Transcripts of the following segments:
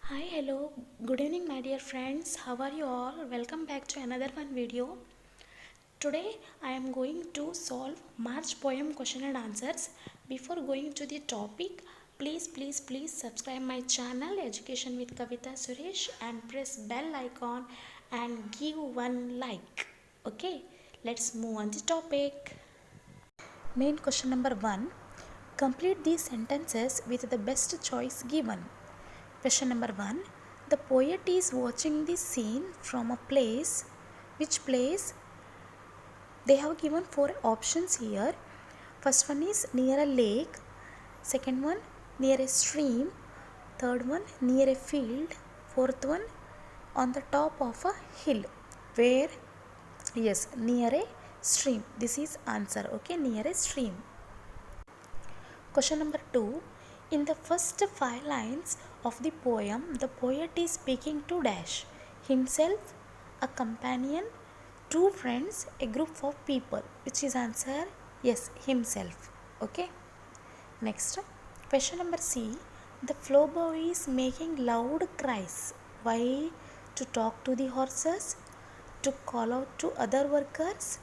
Hi, hello, good evening, my dear friends. How are you all? Welcome back to another one video. Today, I am going to solve March poem question and answers. Before going to the topic, please subscribe my channel Education with Kavita Suresh and press bell icon and give one like. Okay, let's move on the topic. Main question number 1. Complete these sentences with the best choice given. Question number 1. The poet is watching the scene from a place. Which place? They have given 4 options here. First one is near a lake. Second one near a stream. Third one near a field. Fourth one on the top of a hill. Where? Yes, near a stream. This is answer. Okay, near a stream. Question number 2. In the first 5 lines of the poem, the poet is speaking to dash himself, a companion, two friends, a group of people. Which is answer? Yes, himself. Okay. Next, question number C. The flowboy is making loud cries. Why? To talk to the horses, to call out to other workers.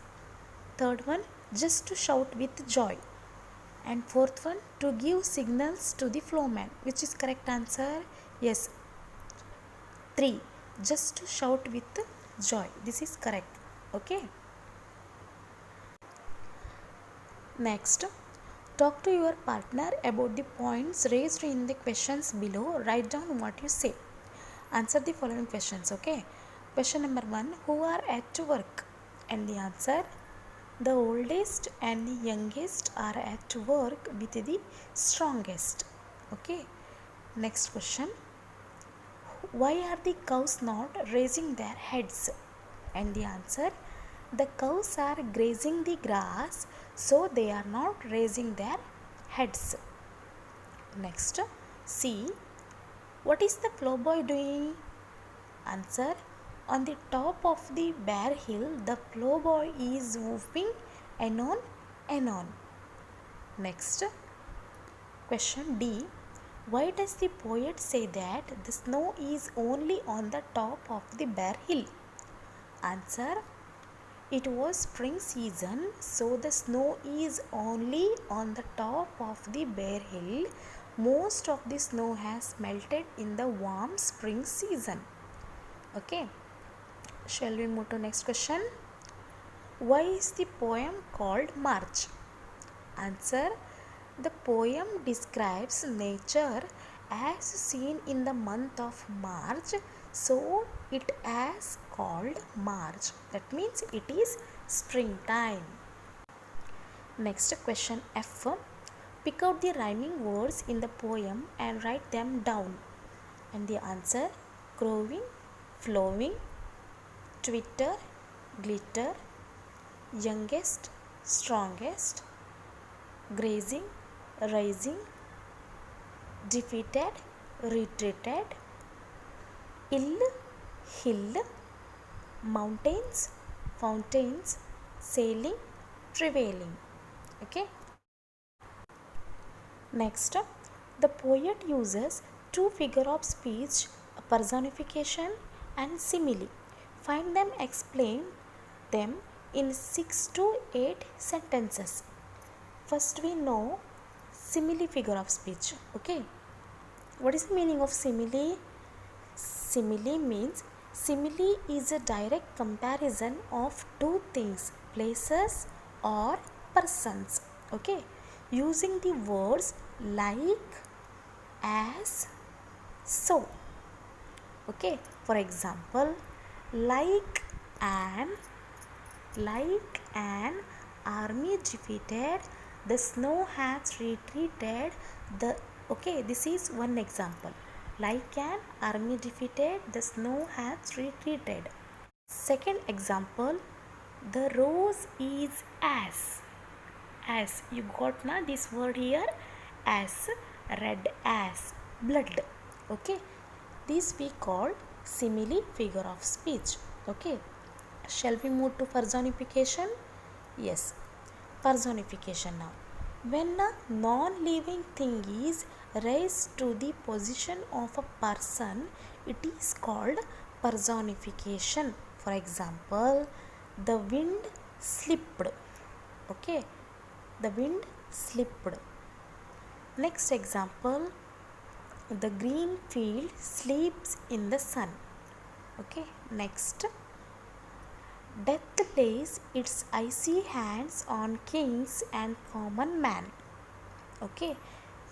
Third one, just to shout with joy. And fourth one, to give signals to the flowman. Which is correct answer? Yes, 3. Just to shout with joy. This is correct. Okay. Next, talk to your partner about the points raised in the questions below. Write down what you say. Answer the following questions. Okay. Question number 1. Who are at work? And the answer, the oldest and the youngest are at work with the strongest. Okay. Next question. Why are the cows not raising their heads? And the answer, the cows are grazing the grass, so they are not raising their heads. Next, C. What is the flowboy doing? Answer, on the top of the bare hill, the flowboy is whooping anon anon. Next, question D. Why does the poet say that the snow is only on the top of the bare hill? Answer, it was spring season, so the snow is only on the top of the bare hill. Most of the snow has melted in the warm spring season. Okay. Shall we move to next question? Why is the poem called March? Answer, the poem describes nature as seen in the month of March, so it is called March. That means it is springtime. Next question F. Pick out the rhyming words in the poem and write them down. And the answer, crowing, flowing, Twitter, glitter, youngest, strongest, grazing, rising, defeated, retreated, ill, hill, mountains, fountains, sailing, prevailing. Okay. Next, the poet uses two figure of speech, personification and simile. Find them, explain them in 6 to 8 sentences. First we know simile figure of speech. Okay. What is the meaning of simile? Simile means simile is a direct comparison of two things, places or persons. Okay. Using the words like, as, so. Okay. For example, like an army defeated, the snow has retreated. Okay, this is one example. Like an army defeated, the snow has retreated. Second example, the rose is as. As, you got na this word here, as, red as, blood. Okay, this we call simile figure of speech. Okay. Shall we move to personification? Yes, personification now. When a non-living thing is raised to the position of a person, it is called personification. For example, the wind slipped. Okay, the wind slipped. Next example, the green field sleeps in the sun. Okay, next, death lays its icy hands on kings and common man. Okay,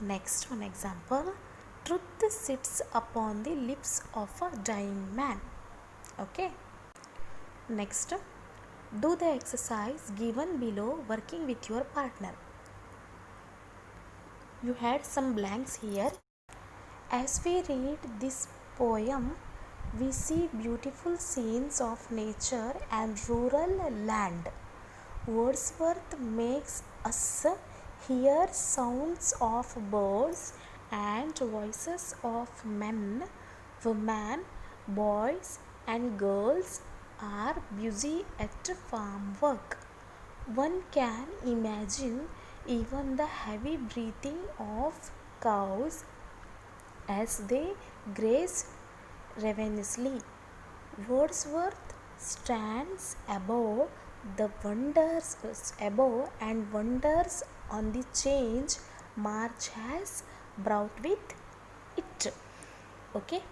next one example, truth sits upon the lips of a dying man. Okay, next, do the exercise given below working with your partner. You had some blanks here. As we read this poem, we see beautiful scenes of nature and rural land. Wordsworth makes us hear sounds of birds and voices of men, women, boys, and girls are busy at farm work. One can imagine even the heavy breathing of cows as they graze ravenously. Wordsworth stands above and wonders on the change March has brought with it. Okay.